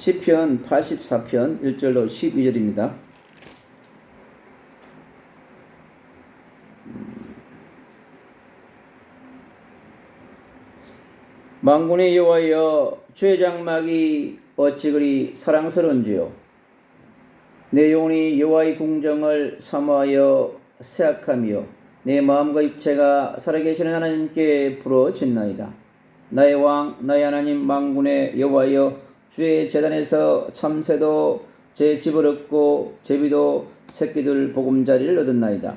시편 84편 1절로 12절입니다. 만군의 여호와여, 주의 장막이 어찌 그리 사랑스러운지요. 내 영혼이 여호와의 궁정을 사모하여 새악하며 내 마음과 육체가 살아계시는 하나님께 부르짖나이다. 나의 왕, 나의 하나님 만군의 여호와여, 주의 제단에서 참새도 제 집을 얻고 제비도 새끼들 보금자리를 얻었나이다.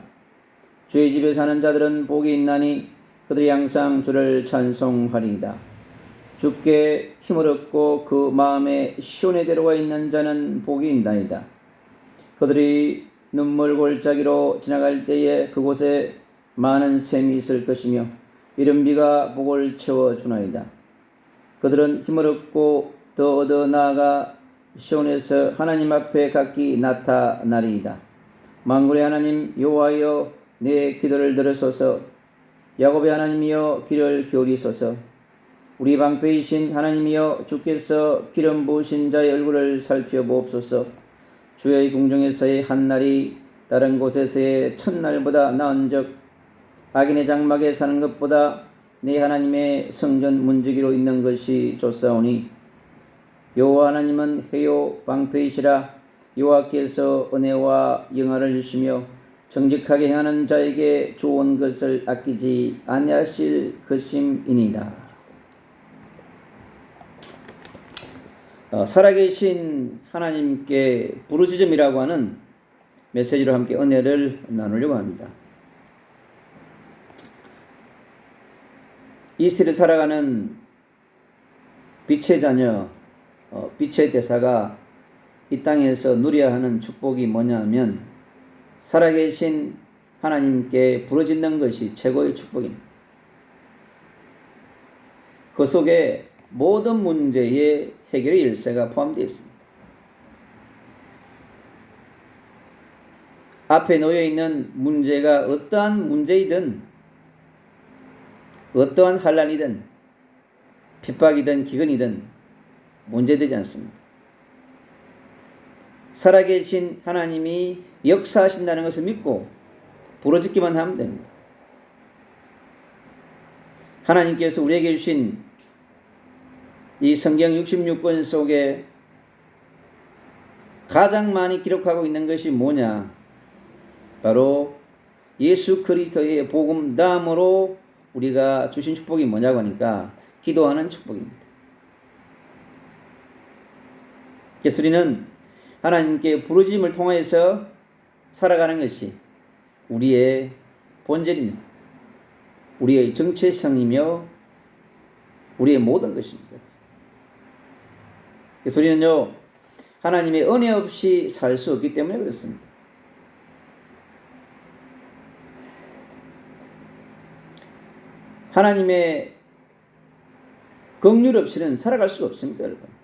주의 집에 사는 자들은 복이 있나니 그들이 항상 주를 찬송하리이다. 주께 힘을 얻고 그 마음에 시온의 대로가 있는 자는 복이 있나이다. 그들이 눈물 골짜기로 지나갈 때에 그곳에 많은 샘이 있을 것이며 이른 비가 복을 채워주나이다. 그들은 힘을 얻고 더 얻어 나아가 시온에서 하나님 앞에 각기 나타나리이다. 만군의 하나님 여호와여, 내 기도를 들으소서. 야곱의 하나님이여, 귀를 기울이소서. 우리 방패이신 하나님이여, 주께서 기름 부으신 자의 얼굴을 살펴보옵소서. 주의 궁정에서의 한날이 다른 곳에서의 첫날보다 나은즉 악인의 장막에 사는 것보다 내 하나님의 성전 문지기로 있는 것이 좋사오니, 여호와 하나님은 해요 방패이시라. 여호와께서 은혜와 영화를 주시며 정직하게 행하는 자에게 좋은 것을 아끼지 아니하실 것임이니이다. 살아계신 하나님께 부르짖음이라고 하는 메시지로 함께 은혜를 나누려고 합니다. 이 시대를 살아가는 빛의 자녀, 빛의 대사가 이 땅에서 누려야 하는 축복이 뭐냐 하면 살아계신 하나님께 부르짖는 것이 최고의 축복입니다. 그 속에 모든 문제의 해결의 열쇠가 포함되어 있습니다. 앞에 놓여 있는 문제가 어떠한 문제이든 어떠한 환난이든 핍박이든 기근이든 문제되지 않습니다. 살아계신 하나님이 역사하신다는 것을 믿고 부르짖기만 하면 됩니다. 하나님께서 우리에게 주신 이 성경 66권 속에 가장 많이 기록하고 있는 것이 뭐냐? 바로 예수 그리스도의 복음 다음으로 우리가 주신 축복이 뭐냐고 하니까 기도하는 축복입니다. 그래서 우리는 하나님께 부르짖음을 통해서 살아가는 것이 우리의 본질입니다. 우리의 정체성이며 우리의 모든 것입니다. 그래서 우리는요, 하나님의 은혜 없이 살 수 없기 때문에 그렇습니다. 하나님의 긍휼 없이는 살아갈 수가 없습니다, 여러분.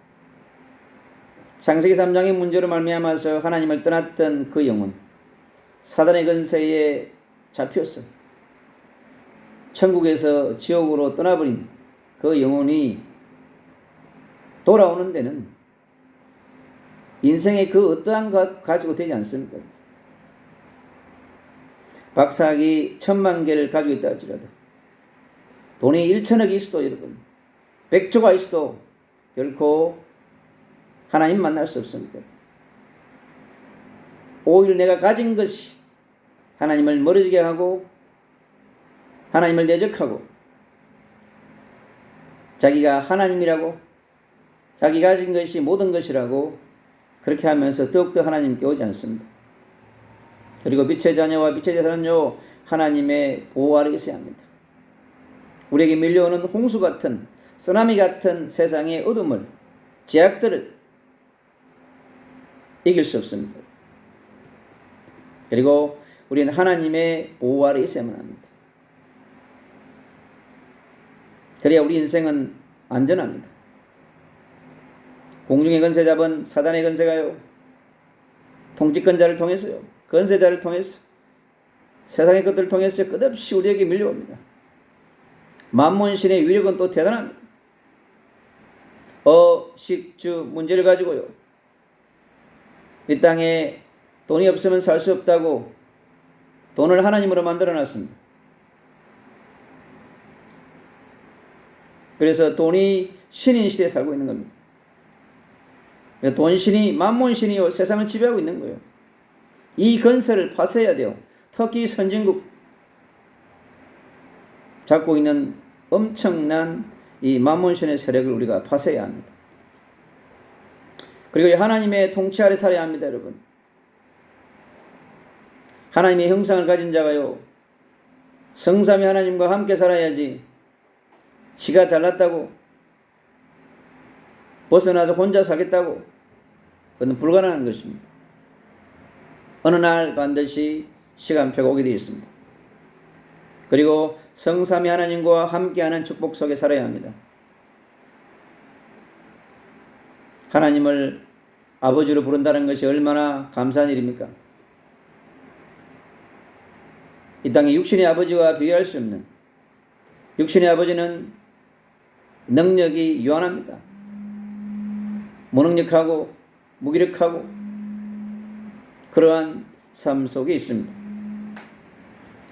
창세기 3장의 문제로 말미암아서 하나님을 떠났던 그 영혼, 사단의 권세에 잡혀서 천국에서 지옥으로 떠나버린 그 영혼이 돌아오는 데는 인생의 그 어떠한 것 가지고 되지 않습니다. 박사학위 10,000개를 가지고 있다 할지라도, 돈이 1,000억이 있어도 여러분, 100조가 있어도 결코 하나님 만날 수 없습니다. 오히려 내가 가진 것이 하나님을 멀어지게 하고 하나님을 대적하고 자기가 하나님이라고, 자기 가진 것이 모든 것이라고 그렇게 하면서 더욱더 하나님께 오지 않습니다. 그리고 빛의 자녀와 빛의 대사는요, 하나님의 보호 아래 있어야 합니다. 우리에게 밀려오는 홍수 같은, 쓰나미 같은 세상의 어둠을, 제약들을 이길 수 없습니다. 그리고 우리는 하나님의 보호 아래 있어야만 합니다. 그래야 우리 인생은 안전합니다. 공중의 권세 잡은 사단의 권세가요, 통치권자를 통해서요, 권세자를 통해서, 세상의 것들을 통해서 끝없이 우리에게 밀려옵니다. 만몬신의 위력은 또 대단합니다. 식주 문제를 가지고요. 이 땅에 돈이 없으면 살 수 없다고 돈을 하나님으로 만들어 놨습니다. 그래서 돈이 신인 시대에 살고 있는 겁니다. 돈신이, 만몬신이 세상을 지배하고 있는 거예요. 이 건설을 파쇄해야 돼요. 특히 선진국 잡고 있는 엄청난 이 만몬신의 세력을 우리가 파쇄해야 합니다. 그리고 하나님의 통치 아래 살아야 합니다, 여러분. 하나님의 형상을 가진 자가요, 성삼위 하나님과 함께 살아야지 지가 잘났다고 벗어나서 혼자 살겠다고 그건 불가능한 것입니다. 어느 날 반드시 시간표가 오게 되어 있습니다. 그리고 성삼위 하나님과 함께하는 축복 속에 살아야 합니다. 하나님을 아버지로 부른다는 것이 얼마나 감사한 일입니까? 이 땅의 육신의 아버지와 비교할 수 없는, 육신의 아버지는 능력이 유한합니다. 무능력하고 무기력하고 그러한 삶 속에 있습니다.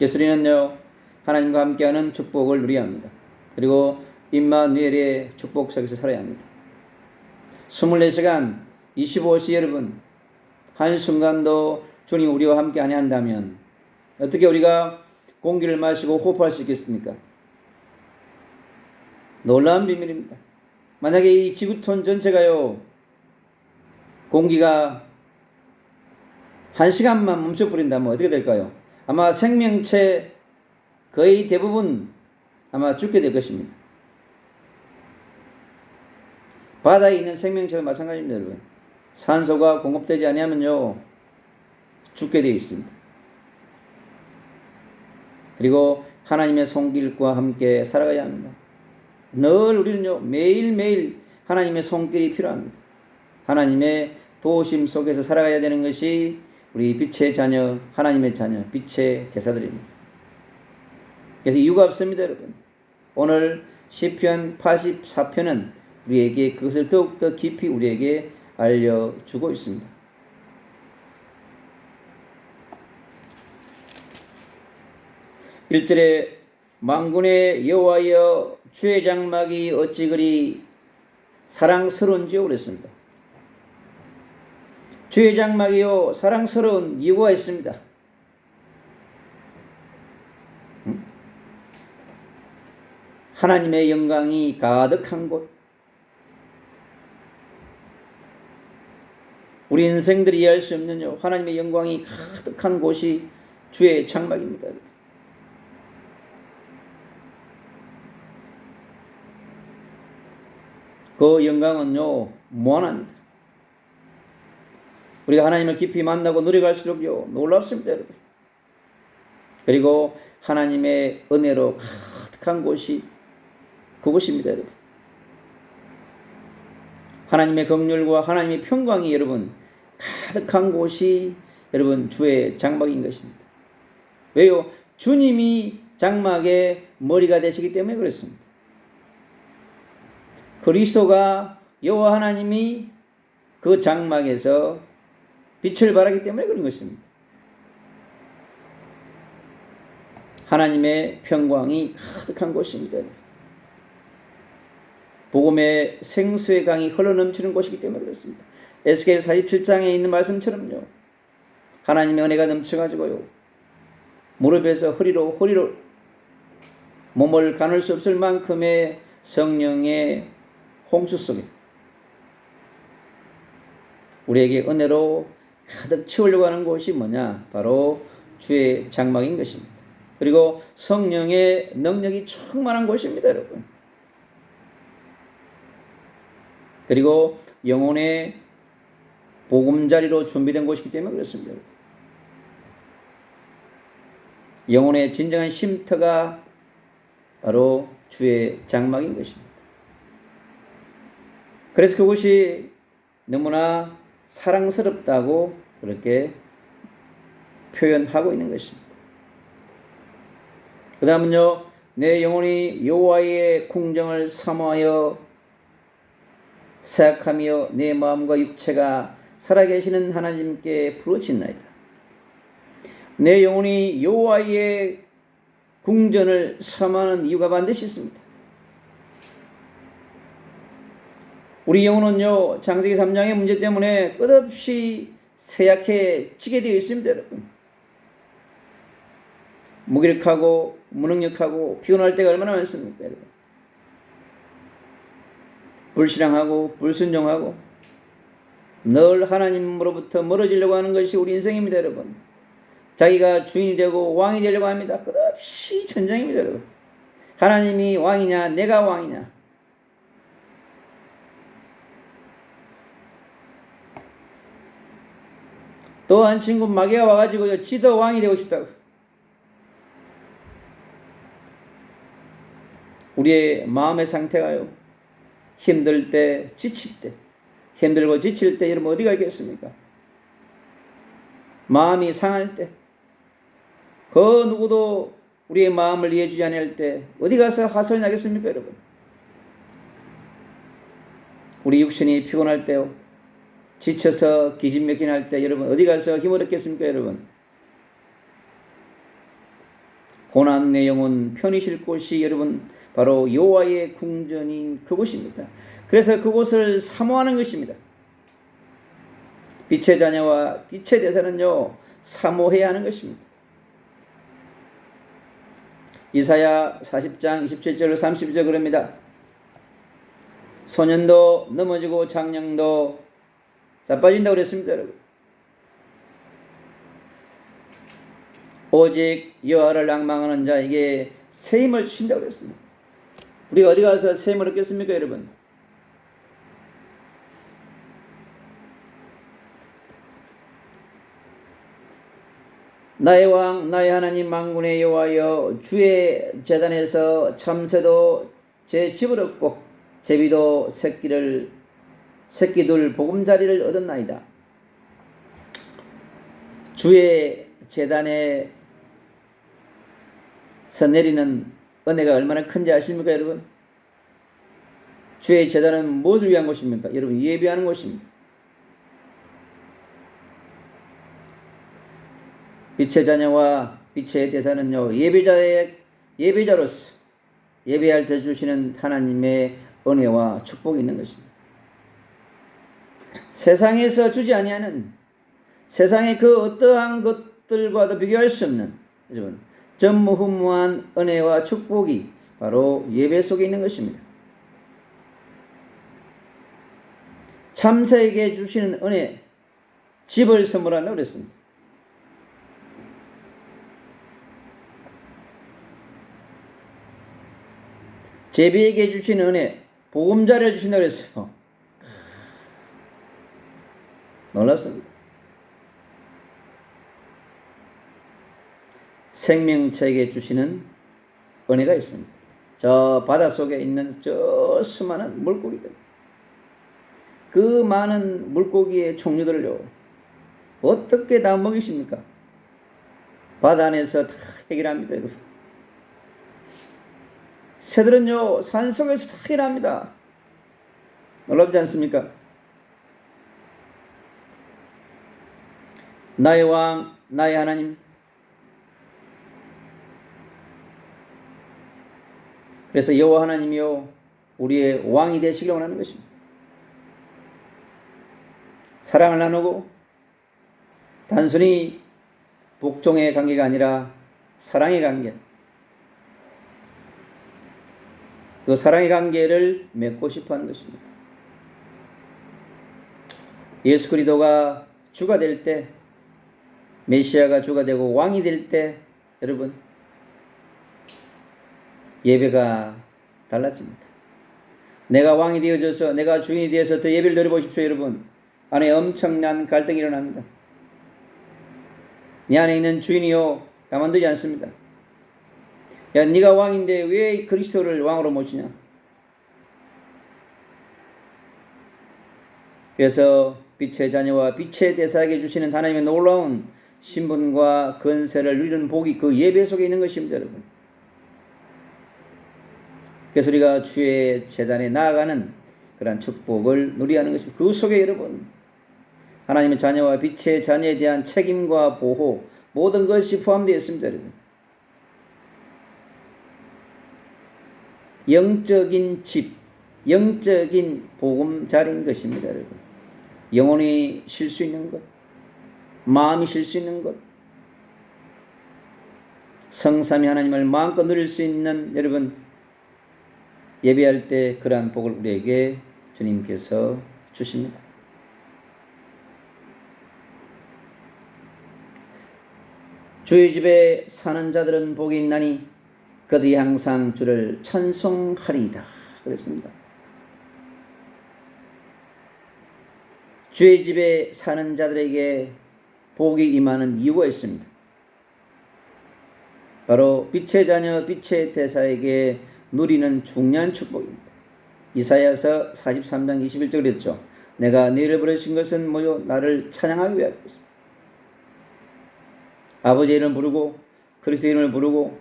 예수님은요, 하나님과 함께하는 축복을 누려야 합니다. 그리고 임마누엘의 축복 속에서 살아야 합니다. 24시간 25시 여러분, 한순간도 주님 우리와 함께 안 한다면 어떻게 우리가 공기를 마시고 호흡할 수 있겠습니까? 놀라운 비밀입니다. 만약에 이 지구촌 전체가요, 공기가 1시간만 멈춰버린다면 어떻게 될까요? 아마 생명체 거의 대부분 아마 죽게 될 것입니다. 바다에 있는 생명체도 마찬가지입니다, 여러분. 산소가 공급되지 아니하면요, 죽게 되어 있습니다. 그리고 하나님의 손길과 함께 살아가야 합니다. 늘 우리는요, 매일매일 하나님의 손길이 필요합니다. 하나님의 도우심 속에서 살아가야 되는 것이 우리 빛의 자녀, 하나님의 자녀, 빛의 제사들입니다. 그래서 이유가 없습니다, 여러분. 오늘 시편 84편은 우리에게 그것을 더욱더 깊이 우리에게 알려주고 있습니다. 1절에 만군의 여호와여 주의 장막이 어찌 그리 사랑스러운지요 그랬습니다. 주의 장막이요 사랑스러운 이유가 있습니다. 하나님의 영광이 가득한 곳, 우리 인생들이 이해할 수 없는 하나님의 영광이 가득한 곳이 주의 장막입니다. 그 영광은요 무한합니다. 우리가 하나님을 깊이 만나고 누려갈수록요 놀랍습니다, 여러분. 그리고 하나님의 은혜로 가득한 곳이 그곳입니다, 여러분. 하나님의 긍휼과 하나님의 평강이 여러분 가득한 곳이 여러분 주의 장막인 것입니다. 왜요? 주님이 장막의 머리가 되시기 때문에 그렇습니다. 그리스도가 여호와 하나님이 그 장막에서 빛을 발하기 때문에 그런 것입니다. 하나님의 평강이 가득한 곳입니다. 복음의 생수의 강이 흘러넘치는 곳이기 때문에 그렇습니다. 에스겔 47장에 있는 말씀처럼요, 하나님의 은혜가 넘쳐가지고요 무릎에서 허리로 몸을 가눌 수 없을 만큼의 성령의 홍수 속에 우리에게 은혜로 가득 채우려고 하는 곳이 뭐냐? 바로 주의 장막인 것입니다. 그리고 성령의 능력이 충만한 곳입니다, 여러분. 그리고 영혼의 보금자리로 준비된 곳이기 때문에 그렇습니다. 영혼의 진정한 쉼터가 바로 주의 장막인 것입니다. 그래서 그것이 너무나 사랑스럽다고 그렇게 표현하고 있는 것입니다. 그 다음은요, 내 영혼이 여호와의 궁정을 사모하여 사악하며 내 마음과 육체가 살아계시는 하나님께 부르짖나이다. 내 영혼이 여호와의 궁전을 섬하는 이유가 반드시 있습니다. 우리 영혼은요, 창세기 3장의 문제 때문에 끝없이 쇠약해지게 되어 있습니다, 여러분. 무기력하고 무능력하고 피곤할 때가 얼마나 많습니까, 여러분. 불신앙하고 불순종하고 늘 하나님으로부터 멀어지려고 하는 것이 우리 인생입니다, 여러분. 자기가 주인이 되고 왕이 되려고 합니다. 끝없이 전쟁입니다, 여러분. 하나님이 왕이냐 내가 왕이냐. 또 한 친구 마귀가 와가지고 지도 왕이 되고 싶다고. 우리의 마음의 상태가요, 힘들 때, 지칠 때, 힘들고 지칠 때 여러분 어디가 있겠습니까? 마음이 상할 때, 그 누구도 우리의 마음을 이해해주지 않을 때 어디 가서 하소연이 나겠습니까, 여러분? 우리 육신이 피곤할 때요, 지쳐서 기진맥진할 때 여러분 어디 가서 힘을 얻겠습니까, 여러분? 고난 내 영혼 편히 쉴 곳이 여러분 바로 여호와의 궁전인 그곳입니다. 그래서 그곳을 사모하는 것입니다. 빛의 자녀와 빛의 대사는요, 사모해야 하는 것입니다. 이사야 40장 27절 32절 그럽니다. 소년도 넘어지고 장년도 자빠진다고 그랬습니다, 여러분. 오직 여호와를 낭망하는 자에게 새 힘을 주신다고 그랬습니다. 우리가 어디 가서 새 힘을 얻겠습니까, 여러분? 나의 왕 나의 하나님 만군의 여호와여, 주의 제단에서 참새도 제 집을 얻고 제비도 새끼들 보금자리를 얻었나이다. 주의 제단에서 내리는 은혜가 얼마나 큰지 아십니까, 여러분? 주의 제단은 무엇을 위한 것입니까? 여러분, 예배하는 것입니다. 빛의 자녀와 빛의 대사는요, 예배자로서 예배할 때 주시는 하나님의 은혜와 축복이 있는 것입니다. 세상에서 주지 아니하는, 세상의 그 어떠한 것들과도 비교할 수 없는 여러분 전무후무한 은혜와 축복이 바로 예배 속에 있는 것입니다. 참새에게 주시는 은혜, 집을 선물한다고 그랬습니다. 제비에게 주시는 은혜, 보금자리를 주신다고 그랬어요. 놀랍습니다. 생명체에게 주시는 은혜가 있습니다. 저 바닷속에 있는 저 수많은 물고기들, 그 많은 물고기의 종류들을요, 어떻게 다 먹이십니까? 바다 안에서 다 해결합니다, 여러분. 새들은요, 산속에서 다 일합니다. 놀랍지 않습니까? 나의 왕, 나의 하나님. 그래서 여호와 하나님이요, 우리의 왕이 되시길 원하는 것입니다. 사랑을 나누고 단순히 복종의 관계가 아니라 사랑의 관계, 그 사랑의 관계를 맺고 싶어하는 것입니다. 예수 그리스도가 주가 될 때, 메시아가 주가 되고 왕이 될 때 여러분 예배가 달라집니다. 내가 왕이 되어져서, 내가 주인이 되어서 더 예배를 드려보십시오, 여러분. 안에 엄청난 갈등이 일어납니다. 네 안에 있는 주인이요, 가만두지 않습니다. 야, 네가 왕인데 왜 그리스도를 왕으로 모시냐? 그래서 빛의 자녀와 빛의 대사에게 주시는 하나님의 놀라운 신분과 권세를 누리는 복이 그 예배 속에 있는 것입니다, 여러분. 그래서 우리가 주의 제단에 나아가는 그런 축복을 누리하는 것입니다. 그 속에 여러분 하나님의 자녀와 빛의 자녀에 대한 책임과 보호 모든 것이 포함되어 있습니다. 여러분. 영적인 집, 영적인 보금자리인 것입니다. 여러분. 영혼이 쉴 수 있는 것, 마음이 쉴 수 있는 것, 성삼위 하나님을 마음껏 누릴 수 있는 여러분 예배할 때 그러한 복을 우리에게 주님께서 주십니다. 주의 집에 사는 자들은 복이 있나니 그들이 항상 주를 찬송하리이다 그랬습니다. 주의 집에 사는 자들에게 복이 임하는 이유가 있습니다. 바로 빛의 자녀, 빛의 대사에게 누리는 중요한 축복입니다. 이사야서 43장 21절 그랬죠. 내가 너희를 부르신 것은 뭐요? 나를 찬양하기 위하였습니다. 아버지의 이름을 부르고 그리스도의 이름을 부르고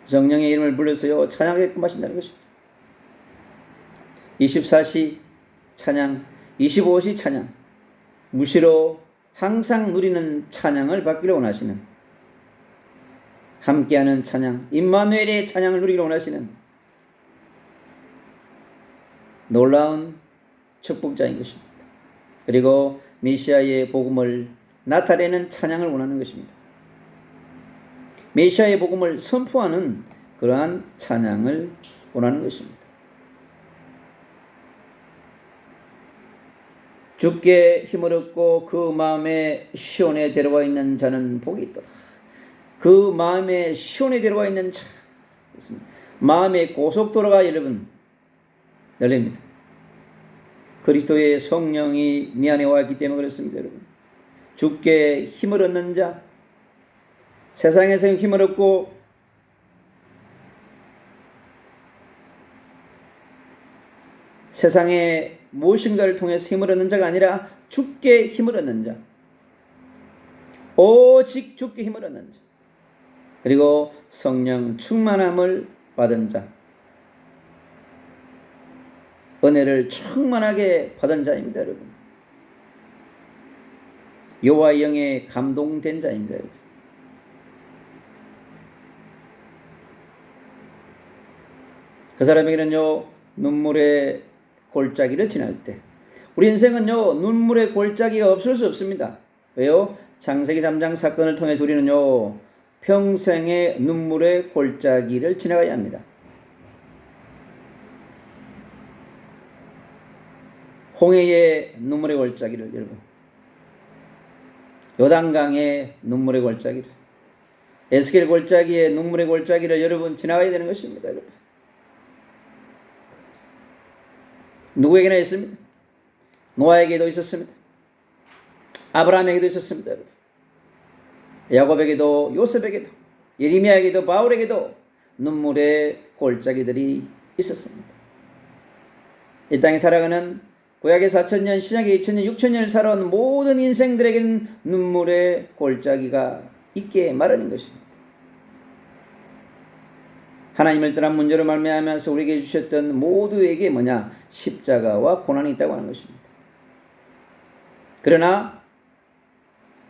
성령의 이름을 불러서요 찬양하게끔 하신다는 것입니다. 24시 찬양, 25시 찬양, 무시로 항상 누리는 찬양을 받기를 원하시는, 함께하는 찬양, 임마누엘의 찬양을 누리기를 원하시는 놀라운 축복자인 것입니다. 그리고 메시아의 복음을 나타내는 찬양을 원하는 것입니다. 메시아의 복음을 선포하는 그러한 찬양을 원하는 것입니다. 주께 힘을 얻고 그 마음에 시온에 데려와 있는 자는 복이 있도다. 그 마음에 시온에 데려와 있는 자, 마음의 고속도로가 여러분 열립니다. 그리스도의 성령이 네 안에 와 있기 때문에 그렇습니다. 여러분 주께 힘을 얻는 자, 세상에서 힘을 얻고 세상의 무엇인가를 통해서 힘을 얻는 자가 아니라 주께 힘을 얻는 자, 오직 주께 힘을 얻는 자, 그리고 성령 충만함을 받은 자, 은혜를 충만하게 받은 자입니다. 여러분 여호와의 영에 감동된 자입니다. 여러분. 그 사람에게는요 눈물의 골짜기를 지날 때, 우리 인생은요 눈물의 골짜기가 없을 수 없습니다. 왜요? 창세기 3장 사건을 통해서 우리는요 평생의 눈물의 골짜기를 지나가야 합니다. 홍해의 눈물의 골짜기를 여러분, 요단강의 눈물의 골짜기를, 에스겔 골짜기의 눈물의 골짜기를 여러분 지나가야 되는 것입니다. 여러분. 누구에게나 있습니다. 노아에게도 있었습니다. 아브라함에게도 있었습니다. 여러분. 야곱에게도 요셉에게도 예레미야에게도 바울에게도 눈물의 골짜기들이 있었습니다. 이 땅에 살아가는 구약의 4,000년, 신약의 2,000년, 6,000년을 살아온 모든 인생들에게는 눈물의 골짜기가 있게 마련인 것입니다. 하나님을 떠난 문제로 말미암아서 우리에게 주셨던 모두에게 뭐냐? 십자가와 고난이 있다고 하는 것입니다. 그러나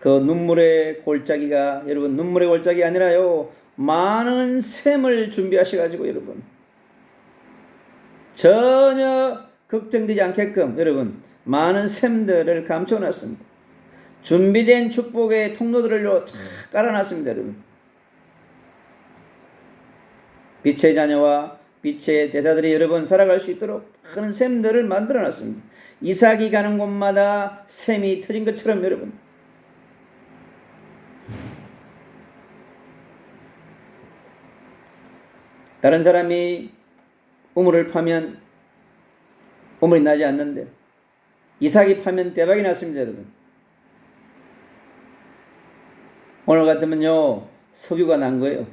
그 눈물의 골짜기가 여러분 눈물의 골짜기가 아니라요 많은 샘을 준비하셔가지고 여러분 전혀 걱정되지 않게끔 여러분 많은 샘들을 감춰놨습니다. 준비된 축복의 통로들을요 쫙 깔아놨습니다. 여러분 빛의 자녀와 빛의 대사들이 여러분 살아갈 수 있도록 많은 샘들을 만들어놨습니다. 이삭이 가는 곳마다 샘이 터진 것처럼 여러분 다른 사람이 우물을 파면 우물이 나지 않는데 이삭이 파면 대박이 났습니다. 여러분 오늘 같으면요 석유가 난 거예요.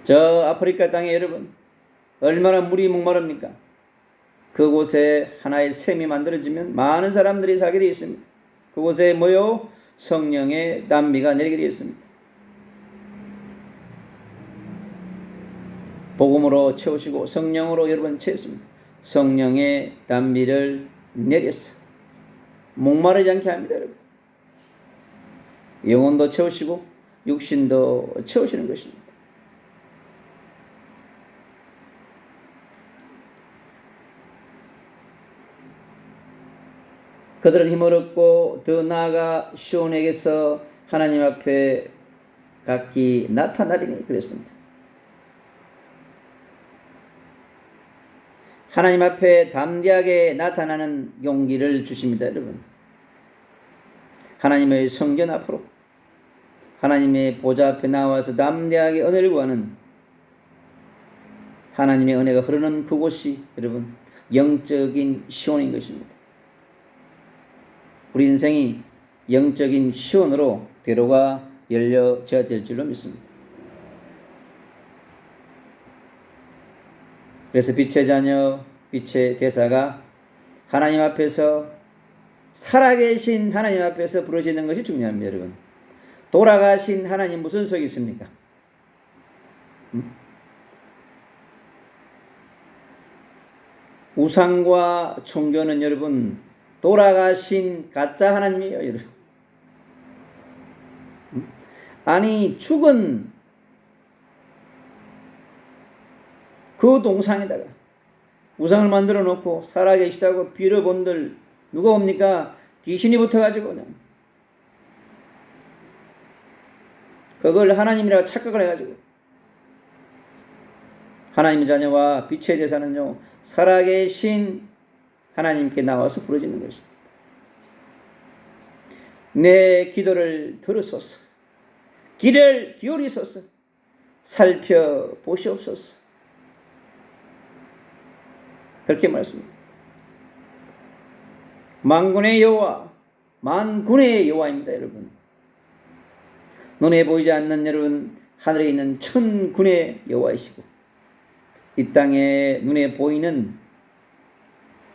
저 아프리카 땅에 여러분 얼마나 물이 목마릅니까? 그곳에 하나의 샘이 만들어지면 많은 사람들이 살게 되어 있습니다. 그곳에 뭐요? 성령의 남미가 내리게 되어 있습니다. 복음으로 채우시고 성령으로 여러분 채웠습니다. 성령의 단비를 내렸어. 목마르지 않게 합니다, 여러분. 영혼도 채우시고 육신도 채우시는 것입니다. 그들은 힘을 얻고 더 나아가 시온에게서 하나님 앞에 각기 나타나리니 그랬습니다. 하나님 앞에 담대하게 나타나는 용기를 주십니다, 여러분. 하나님의 성전 앞으로 하나님의 보좌 앞에 나와서 담대하게 은혜를 구하는 하나님의 은혜가 흐르는 그곳이 여러분 영적인 시온인 것입니다. 우리 인생이 영적인 시온으로 대로가 열려져야 될 줄로 믿습니다. 그래서 빛의 자녀, 빛의 대사가 하나님 앞에서 살아계신 하나님 앞에서 부르짖는 것이 중요합니다, 여러분. 돌아가신 하나님 무슨 속이 있습니까? 우상과 종교는 여러분 돌아가신 가짜 하나님이에요, 여러분. 아니 죽은 그 동상에다가 우상을 만들어 놓고 살아계시다고 빌어본들 누가 옵니까? 귀신이 붙어가지고 그냥 그걸 하나님이라고 착각을 해가지고. 하나님의 자녀와 빛의 대사는요 살아계신 하나님께 나와서 부르짖는 것입니다. 내 기도를 들으소서. 귀를 기울이소서. 살펴보시옵소서. 그렇게 말씀합니다. 만군의 여호와, 만군의 여호와입니다, 여러분. 눈에 보이지 않는 여러분 하늘에 있는 천군의 여호와이시고 이 땅에 눈에 보이는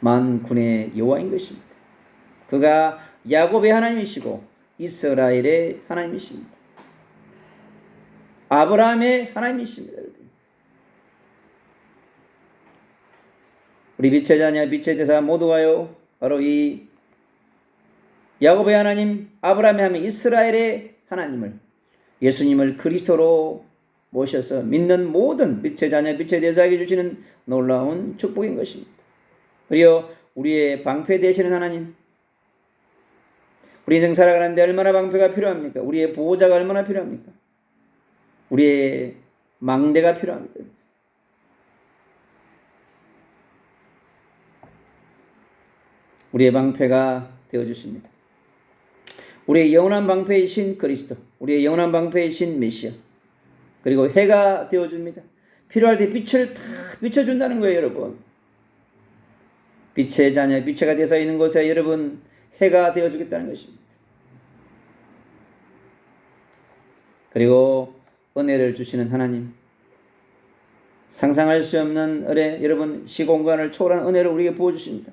만군의 여호와인 것입니다. 그가 야곱의 하나님이시고 이스라엘의 하나님이십니다. 아브라함의 하나님이십니다, 여러분. 우리 빛의 자녀, 빛의 대사 모두가요 바로 이 야곱의 하나님, 아브라함의 하나님, 이스라엘의 하나님을 예수님을 그리스도로 모셔서 믿는 모든 빛의 자녀, 빛의 대사에게 주시는 놀라운 축복인 것입니다. 그리고 우리의 방패 되시는 하나님, 우리 인생 살아가는데 얼마나 방패가 필요합니까? 우리의 보호자가 얼마나 필요합니까? 우리의 망대가 필요합니다. 우리의 방패가 되어주십니다. 우리의 영원한 방패이신 그리스도, 우리의 영원한 방패이신 메시아, 그리고 해가 되어줍니다. 필요할 때 빛을 다 비춰준다는 거예요, 여러분. 빛의 자녀, 빛의 대사 있는 곳에 여러분 해가 되어주겠다는 것입니다. 그리고 은혜를 주시는 하나님, 상상할 수 없는 은혜, 여러분 시공간을 초월한 은혜를 우리에게 부어주십니다.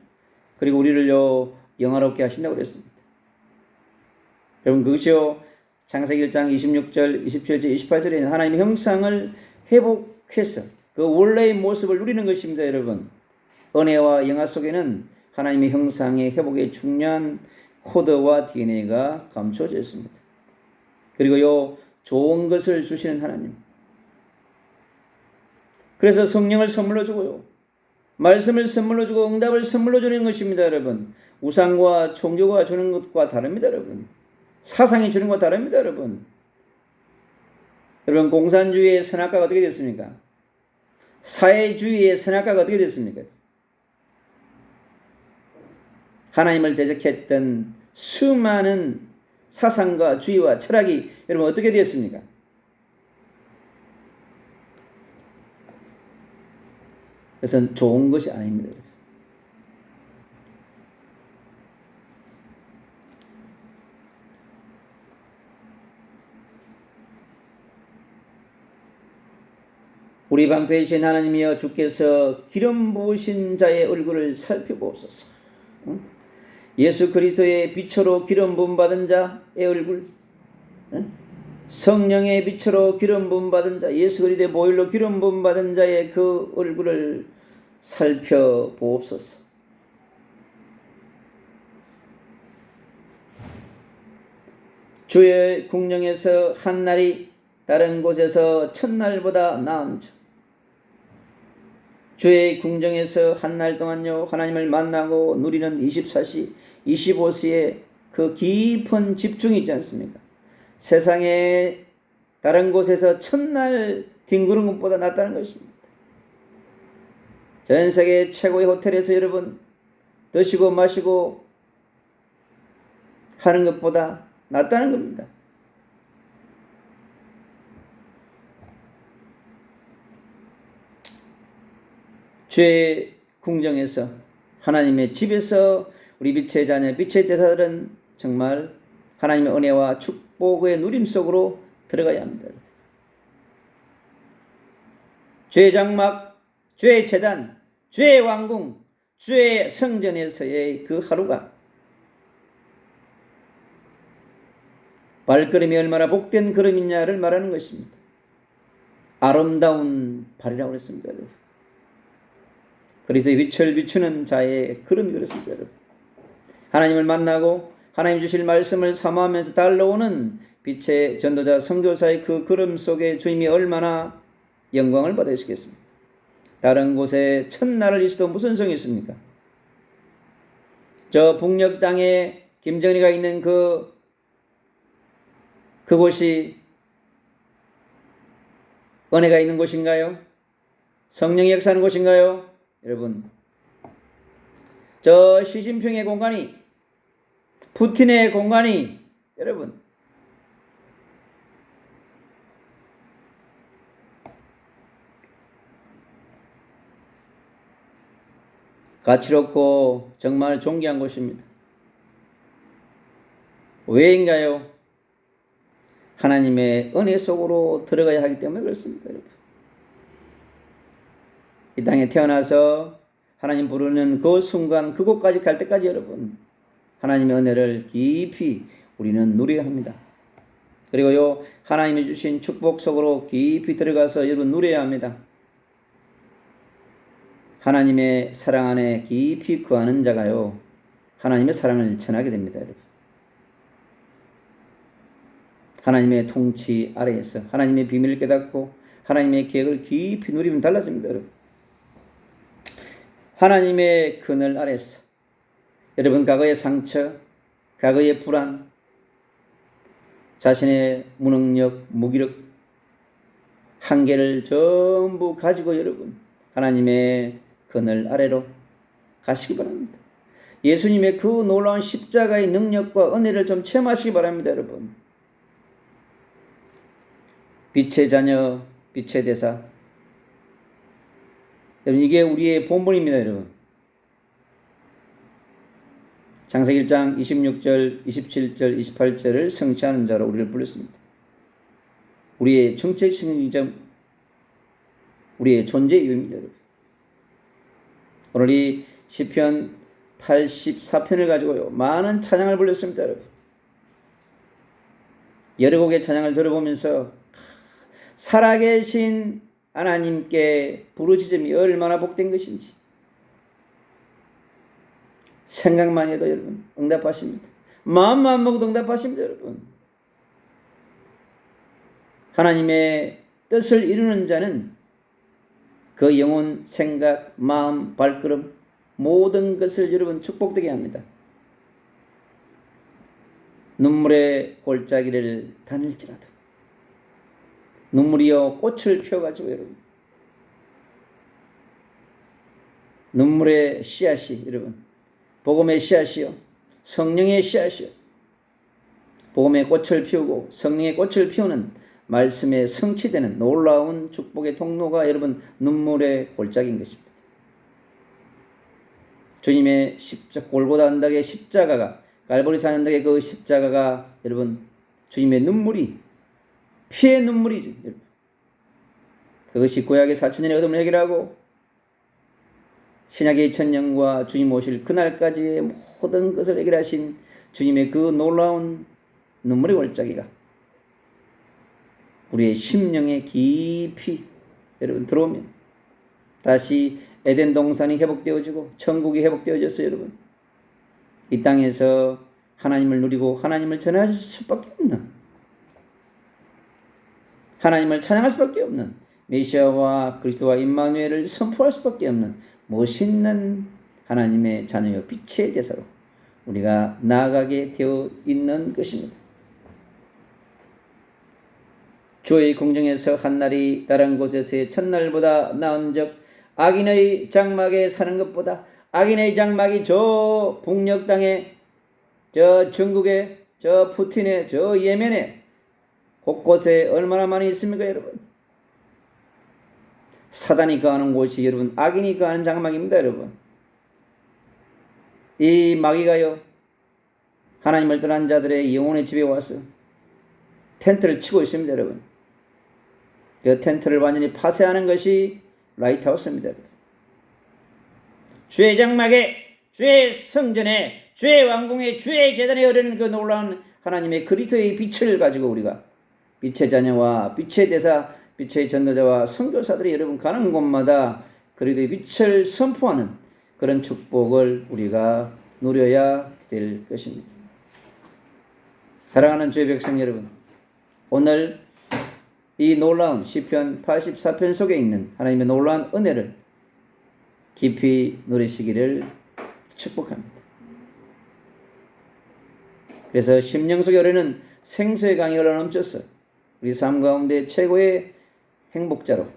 그리고 우리를요 영화롭게 하신다고 그랬습니다. 여러분 그것이요 창세기 1장 26절, 27절, 28절에 있는 하나님의 형상을 회복해서 그 원래의 모습을 누리는 것입니다, 여러분. 은혜와 영화 속에는 하나님의 형상의 회복에 중요한 코드와 DNA가 감춰져 있습니다. 그리고 요 좋은 것을 주시는 하나님. 그래서 성령을 선물로 주고요. 말씀을 선물로 주고 응답을 선물로 주는 것입니다, 여러분. 우상과 종교가 주는 것과 다릅니다, 여러분. 사상이 주는 것과 다릅니다, 여러분. 여러분 공산주의의 선악과가 어떻게 됐습니까? 사회주의의 선악과가 어떻게 됐습니까? 하나님을 대적했던 수많은 사상과 주의와 철학이 여러분 어떻게 되었습니까? 그것은 좋은 것이 아닙니다. 우리 방패이신 하나님이여 주께서 기름 부으신 자의 얼굴을 살펴보옵소서. 예수 그리스도의 빛으로 기름 부음 받은 자의 얼굴, 성령의 빛으로 기름 부음 받은 자, 예수 그리스도의 보혈로 기름 부음 받은 자의 그 얼굴을 살펴보옵소서. 주의 궁령에서 한 날이 다른 곳에서 첫날보다 나은 자, 주의 궁정에서 한 날 동안요 하나님을 만나고 누리는 24시, 25시의 그 깊은 집중이 있지 않습니까? 세상의 다른 곳에서 첫날 뒹구는 것보다 낫다는 것입니다. 전 세계 최고의 호텔에서 여러분 드시고 마시고 하는 것보다 낫다는 겁니다. 주의 궁정에서 하나님의 집에서 우리 빛의 자녀, 빛의 대사들은 정말 하나님의 은혜와 축복의 누림 속으로 들어가야 합니다. 주의 장막, 주의 제단, 주의 왕궁, 주의 성전에서의 그 하루가 발걸음이 얼마나 복된 걸음이냐를 말하는 것입니다. 아름다운 발이라고 그랬습니다. 그리스도의 빛을 비추는 자의 걸음이 그렇습니다. 여러분. 하나님을 만나고 하나님 주실 말씀을 사모하면서 달려오는 빛의 전도자 선교사의 그 걸음 속에 주님이 얼마나 영광을 받으시겠습니까? 다른 곳에 첫날을 있어도 무슨 성이 있습니까? 저 북녘 땅에 김정일이가 있는 그곳이 은혜가 있는 곳인가요? 성령이 역사하는 곳인가요? 여러분, 저 시진핑의 공간이, 푸틴의 공간이, 여러분, 가치롭고 정말 존귀한 곳입니다. 왜인가요? 하나님의 은혜 속으로 들어가야 하기 때문에 그렇습니다. 여러분. 이 땅에 태어나서 하나님 부르는 그 순간 그곳까지 갈 때까지 여러분 하나님의 은혜를 깊이 우리는 누려야 합니다. 그리고요 하나님이 주신 축복 속으로 깊이 들어가서 여러분 누려야 합니다. 하나님의 사랑 안에 깊이 거하는 자가요 하나님의 사랑을 전하게 됩니다. 여러분. 하나님의 통치 아래에서 하나님의 비밀을 깨닫고 하나님의 계획을 깊이 누리면 달라집니다. 여러분. 하나님의 그늘 아래서 여러분 과거의 상처, 과거의 불안, 자신의 무능력, 무기력, 한계를 전부 가지고 여러분 하나님의 그늘 아래로 가시기 바랍니다. 예수님의 그 놀라운 십자가의 능력과 은혜를 좀 체험하시기 바랍니다. 여러분. 빛의 자녀, 빛의 대사. 여러분 이게 우리의 본분입니다. 여러분. 창세기 1장 26절, 27절, 28절을 성취하는 자로 우리를 불렀습니다. 우리의 정체성이점, 우리의 존재의 이유입니다. 여러분. 오늘 이 시편 84편을 가지고요 많은 찬양을 불렀습니다. 여러분. 여러 곡의 찬양을 들어보면서 살아계신 하나님께 부르짖음이 얼마나 복된 것인지 생각만 해도 여러분 응답하십니다. 마음만 먹어도 응답하십니다. 여러분. 하나님의 뜻을 이루는 자는 그 영혼, 생각, 마음, 발걸음 모든 것을 여러분 축복되게 합니다. 눈물의 골짜기를 다닐지라도 눈물이요 꽃을 펴가지고 여러분 눈물의 씨앗이 여러분 복음의 씨앗이요 성령의 씨앗이요 복음의 꽃을 피우고 성령의 꽃을 피우는 말씀에 성취되는 놀라운 축복의 통로가 여러분 눈물의 골짜기인 것입니다. 주님의 골고다 언덕의 십자가가 갈보리 언덕의 그 십자가가 여러분 주님의 눈물이 피의 눈물이지. 여러분. 그것이 구약의 4,000년의 어둠을 해결하고 신약의 2,000년과 주님 오실 그날까지의 모든 것을 해결하신 주님의 그 놀라운 눈물의 골짜기가 우리의 심령에 깊이 여러분 들어오면 다시 에덴 동산이 회복되어지고 천국이 회복되어졌어요. 여러분 이 땅에서 하나님을 누리고 하나님을 전할 수밖에 없는, 하나님을 찬양할 수밖에 없는, 메시아와 그리스도와 임마누엘을 선포할 수밖에 없는 멋있는 하나님의 자녀여 빛의 대사로 우리가 나아가게 되어 있는 것입니다. 주의 궁정에서 한날이 다른 곳에서의 첫날보다 나은즉 악인의 장막에 사는 것보다, 악인의 장막이 저 북녘 땅에, 저 중국에, 저 푸틴에, 저 예멘에 곳곳에 얼마나 많이 있습니까 여러분? 사단이 거하는 곳이 여러분 악인이 거하는 장막입니다 여러분. 이 마귀가요 하나님을 떠난 자들의 영혼의 집에 와서 텐트를 치고 있습니다 여러분. 그 텐트를 완전히 파쇄하는 것이 라이트하우스입니다 여러분. 주의 장막에, 주의 성전에, 주의 왕궁에, 주의 제단에 흐르는 그 놀라운 하나님의 그리스도의 빛을 가지고 우리가 빛의 자녀와 빛의 대사, 빛의 전도자와 선교사들이 여러분 가는 곳마다 그리스도의 빛을 선포하는 그런 축복을 우리가 누려야 될 것입니다. 사랑하는 주의 백성 여러분, 오늘 이 놀라운 시편 84편 속에 있는 하나님의 놀라운 은혜를 깊이 누리시기를 축복합니다. 그래서 심령 속에 흐르는 생수의 강이 흘러 넘쳐서 우리 삶 가운데 최고의 행복자로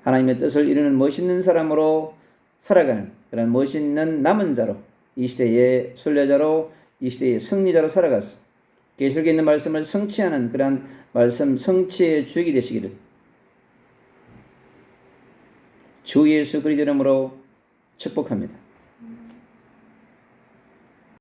하나님의 뜻을 이루는 멋있는 사람으로 살아가는 그런 멋있는 남은 자로, 이 시대의 순례자로, 이 시대의 승리자로 살아가서 계시록에 있는 말씀을 성취하는 그러한 말씀 성취의 주역이 되시기를 주 예수 그리스도 이름으로 축복합니다.